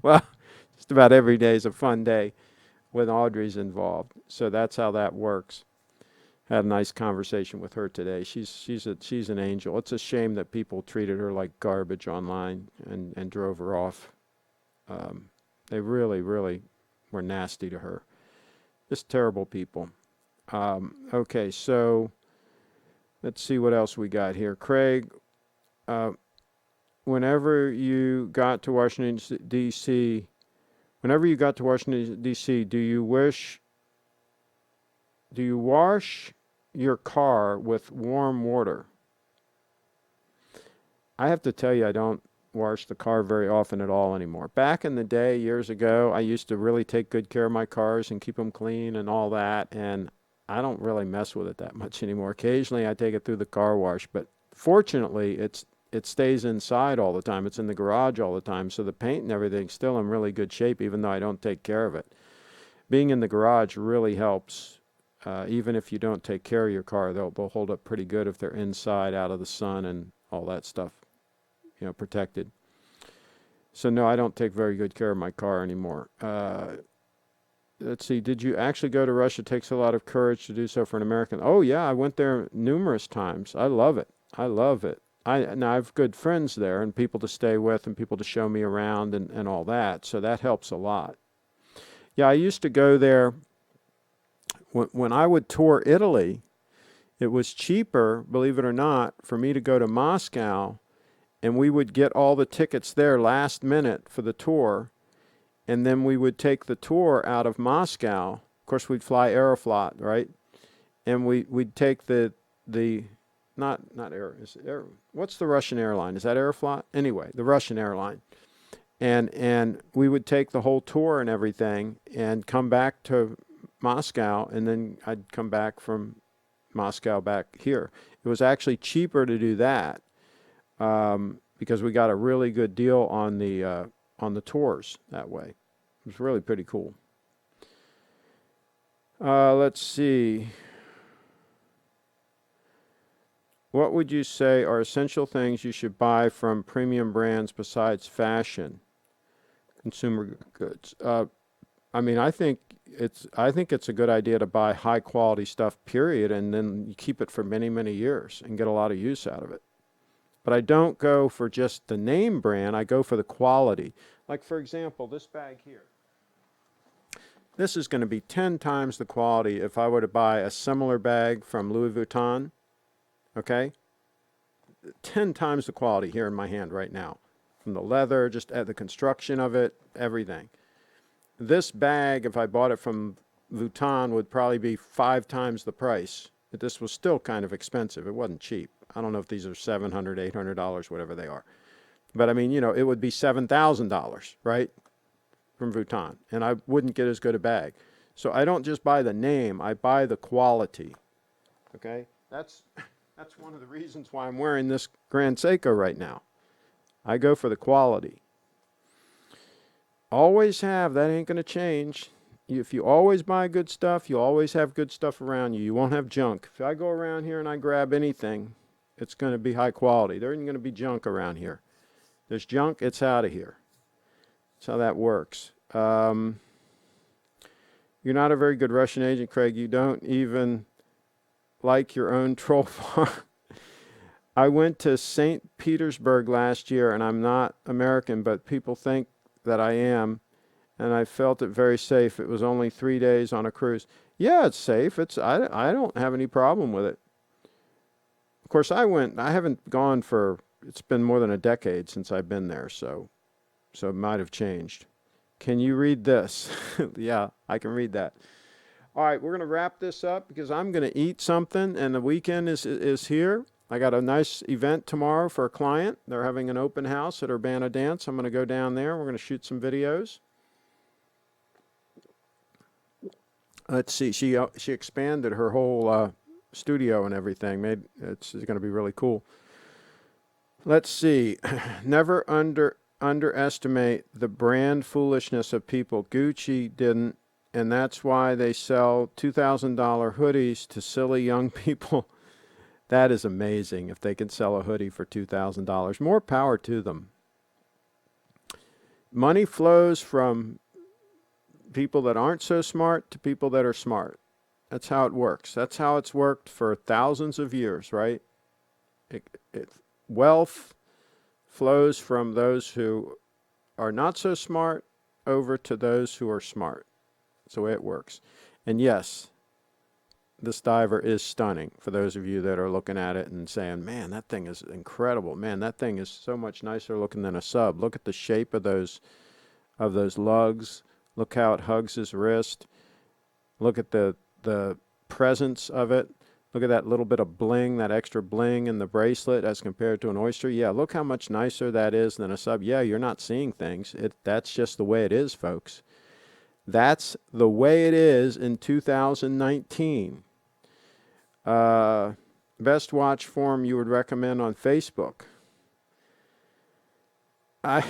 Well, just about every day is a fun day when Audrey's involved. So that's how that works. Had a nice conversation with her today. She's an angel. It's a shame that people treated her like garbage online and drove her off. They really, really were nasty to her. Just terrible people. Okay, so let's see what else we got here. Craig, whenever you got to Washington, D.C., do you wash your car with warm water? I have to tell you, I don't wash the car very often at all anymore. Back in the day, years ago, I used to really take good care of my cars and keep them clean and all that, and I don't really mess with it that much anymore. Occasionally, I take it through the car wash, but fortunately, it stays inside all the time. It's in the garage all the time, so the paint and everything's still in really good shape, even though I don't take care of it. Being in the garage really helps. Even if you don't take care of your car, they'll hold up pretty good if they're inside, out of the sun, and all that stuff, protected. So no, I don't take very good care of my car anymore. Let's see, did you actually go to Russia? It takes a lot of courage to do so for an American. Oh yeah, I went there numerous times. I love it. I love it. Now I have good friends there and people to stay with and people to show me around and all that, so that helps a lot. Yeah, I used to go there. When I would tour Italy, it was cheaper, believe it or not, for me to go to Moscow, and we would get all the tickets there last minute for the tour, and then we would take the tour out of Moscow. Of course, we'd fly Aeroflot, right? And we'd take the not Air, is it Air, what's the Russian airline? Is that Aeroflot? Anyway, the Russian airline. And we would take the whole tour and everything and come back to Moscow, and then I'd come back from Moscow back here. It was actually cheaper to do that because we got a really good deal on the tours that way. It was really pretty cool. Let's see. What would you say are essential things you should buy from premium brands besides fashion, consumer goods? I mean, I think it's a good idea to buy high quality stuff, period, and then you keep it for many, many years and get a lot of use out of it. But I don't go for just the name brand. I go for the quality. Like, for example, this bag here. This is going to be 10 times the quality if I were to buy a similar bag from Louis Vuitton. Okay? 10 times the quality here in my hand right now. From the leather, just at the construction of it, everything. This bag, if I bought it from Vuitton, would probably be 5 times the price. But this was still kind of expensive. It wasn't cheap. I don't know if these are $700, $800, whatever they are. But I mean, you know, it would be $7,000, right? From Vuitton. And I wouldn't get as good a bag. So I don't just buy the name, I buy the quality. Okay? That's one of the reasons why I'm wearing this Grand Seiko right now. I go for the quality. Always have. That ain't going to change. If you always buy good stuff, you always have good stuff around you. You won't have junk. If I go around here and I grab anything, it's going to be high quality. There isn't going to be junk around here. There's junk, it's out of here. That's how that works. You're not a very good Russian agent, Craig. You don't even like your own troll farm. I went to St. Petersburg last year, and I'm not American, but people think that I am, and I felt it very safe. It was only 3 days on a cruise. Yeah, it's safe. I don't have any problem with it. Of course, I haven't gone for, it's been more than a decade since I've been there, so it might have changed. Can you read this? Yeah, I can read that. All right, we're going to wrap this up because I'm going to eat something, and the weekend is here. I got a nice event tomorrow for a client. They're having an open house at Urbana Dance. I'm going to go down there. We're going to shoot some videos. Let's see. She expanded her whole studio and everything. It's going to be really cool. Let's see. Never underestimate the brand foolishness of people. Gucci didn't, and that's why they sell $2,000 hoodies to silly young people. That is amazing if they can sell a hoodie for $2,000. More power to them. Money flows from people that aren't so smart to people that are smart. That's how it works. That's how it's worked for thousands of years, right? Wealth flows from those who are not so smart over to those who are smart. That's the way it works. And yes, this diver is stunning for those of you that are looking at it and saying, man, that thing is incredible. Man, that thing is so much nicer looking than a sub. Look at the shape of those lugs. Look how it hugs his wrist. Look at the presence of it. Look at that little bit of bling, that extra bling in the bracelet as compared to an oyster. Yeah, look how much nicer that is than a sub. Yeah, you're not seeing things. That's just the way it is, folks. That's the way it is in 2019. Best watch form you would recommend on Facebook? I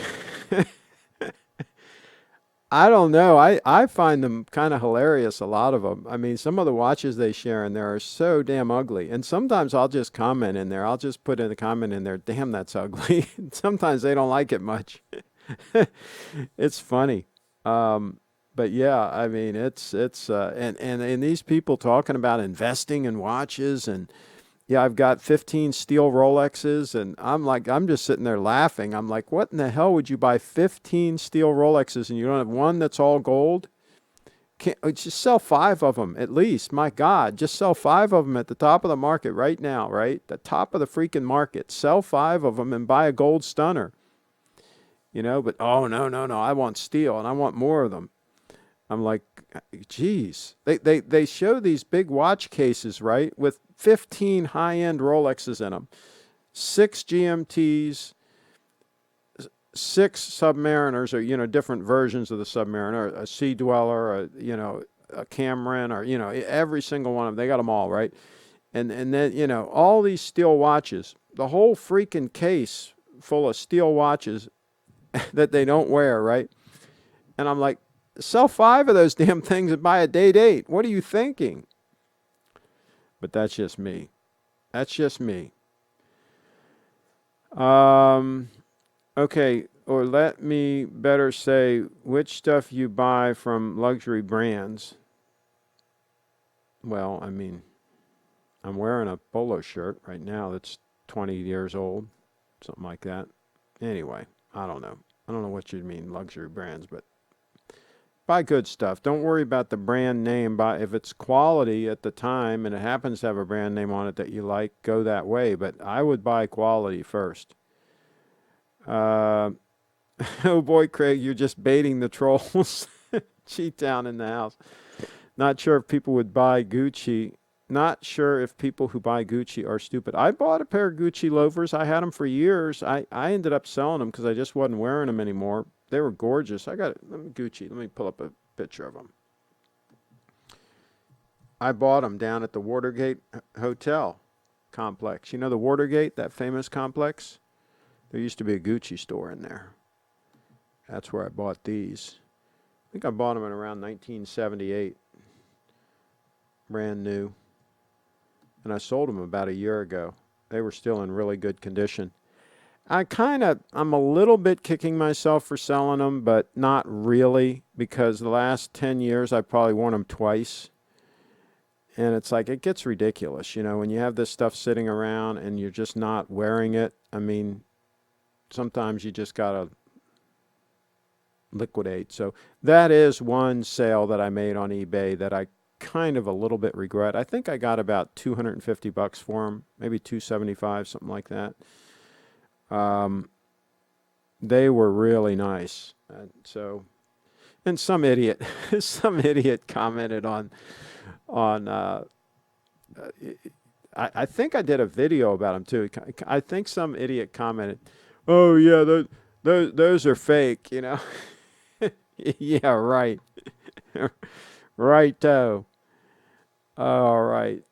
don't know. I find them kind of hilarious, a lot of them. I mean, some of the watches they share in there are so damn ugly. And sometimes I'll just comment in there. I'll just put in a comment in there, damn, that's ugly. Sometimes they don't like it much. It's funny. But yeah, I mean, and these people talking about investing in watches, and yeah, I've got 15 steel Rolexes, and I'm just sitting there laughing. I'm like, what in the hell would you buy 15 steel Rolexes and you don't have one that's all gold? Just sell 5 of them at least. My God, just sell 5 of them at the top of the market right now, right? The top of the freaking market. Sell 5 of them and buy a gold stunner. You know, but oh, no, I want steel and I want more of them. I'm like, geez. They show these big watch cases, right, with 15 high-end Rolexes in them, 6 GMTs, 6 Submariners, or, different versions of the Submariner, a Sea Dweller, a Cameron, or, every single one of them. They got them all, right? And then, all these steel watches, the whole freaking case full of steel watches that they don't wear, right? And I'm like, sell 5 of those damn things and buy a date 8. What are you thinking? But that's just me. That's just me. Okay, or let me better say which stuff you buy from luxury brands. Well, I mean, I'm wearing a polo shirt right now that's 20 years old. something like that. Anyway, I don't know. I don't know what you mean luxury brands, but buy good stuff. Don't worry about the brand name. Buy if it's quality at the time and it happens to have a brand name on it that you like, go that way. But I would buy quality first. Oh boy, Craig, you're just baiting the trolls. Cheat down in the house. Not sure if people would buy Gucci. Not sure if people who buy Gucci are stupid. I bought a pair of Gucci loafers. I had them for years. I ended up selling them because I just wasn't wearing them anymore. They were gorgeous. I got Gucci. Let me pull up a picture of them. I bought them down at the Watergate Hotel complex. You know the Watergate, that famous complex? There used to be a Gucci store in there. That's where I bought these. I think I bought them in around 1978. Brand new. And I sold them about a year ago. They were still in really good condition. I'm a little bit kicking myself for selling them, but not really, because the last 10 years I've probably worn them twice. And it's like, it gets ridiculous, you know, when you have this stuff sitting around and you're just not wearing it. I mean, sometimes you just got to liquidate. So that is one sale that I made on eBay that I kind of a little bit regret. I think I got about $250 for them, maybe $275, something like that. They were really nice. And some idiot, some idiot commented on I think I did a video about them too. I think some idiot commented, "Oh yeah, those are fake," you know. Yeah, right. Righto. All right.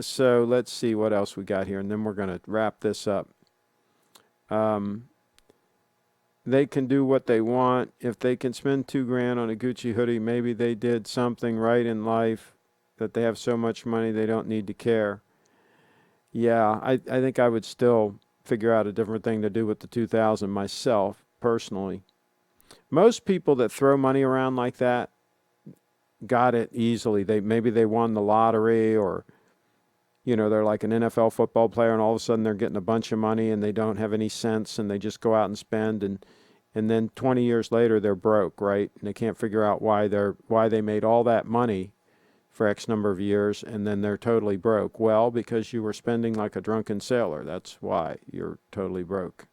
So let's see what else we got here, and then we're going to wrap this up. They can do what they want. If they can spend $2,000 on a Gucci hoodie, maybe they did something right in life, that they have so much money they don't need to care. Yeah, I think I would still figure out a different thing to do with the 2,000 myself, personally. Most people that throw money around like that got it easily. Maybe they won the lottery, or you know, they're like an NFL football player and all of a sudden they're getting a bunch of money and they don't have any sense and they just go out and spend, and then 20 years later they're broke, right? And they can't figure out why they made all that money for X number of years and then they're totally broke. Well, because you were spending like a drunken sailor. That's why you're totally broke.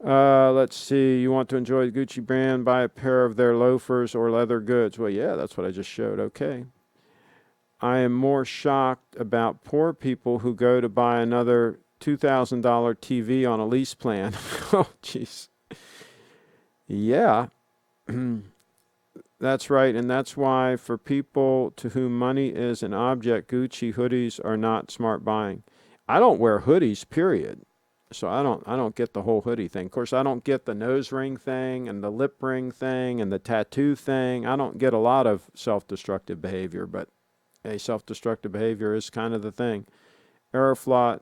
Let's see. You want to enjoy the Gucci brand? Buy a pair of their loafers or leather goods. Well, yeah, that's what I just showed. Okay. I am more shocked about poor people who go to buy another $2,000 TV on a lease plan. Oh, jeez. Yeah. That's right. And that's why for people to whom money is an object, Gucci hoodies are not smart buying. I don't wear hoodies, period. So I don't get the whole hoodie thing. Of course, I don't get the nose ring thing and the lip ring thing and the tattoo thing. I don't get a lot of self-destructive behavior, but self-destructive behavior is kind of the thing. Aeroflot,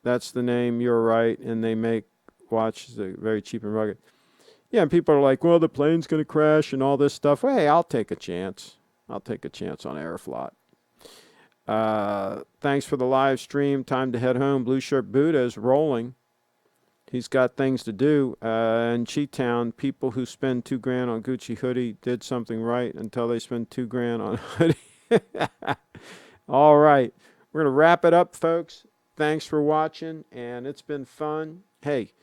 that's the name, you're right, and they make watches very cheap and rugged. Yeah, and people are like, well, the plane's going to crash and all this stuff. Well, hey, I'll take a chance. I'll take a chance on Aeroflot. Thanks for the live stream. Time to head home. Blue Shirt Buddha is rolling. He's got things to do. In Cheatown, people who spend $2,000 on Gucci hoodie did something right until they spend $2,000 on hoodie. All right. We're going to wrap it up, folks. Thanks for watching, and it's been fun. Hey,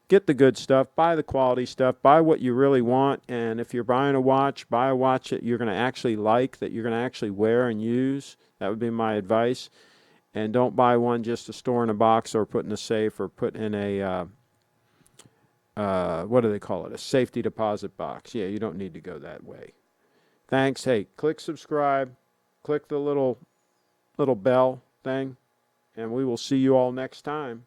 get the good stuff. Buy the quality stuff. Buy what you really want, and if you're buying a watch, buy a watch that you're going to actually like, that you're going to actually wear and use. That would be my advice. And don't buy one just to store in a box or put in a safe or put in a, what do they call it, a safety deposit box. Yeah, you don't need to go that way. Thanks. Hey, click subscribe. Click the little bell thing, and we will see you all next time.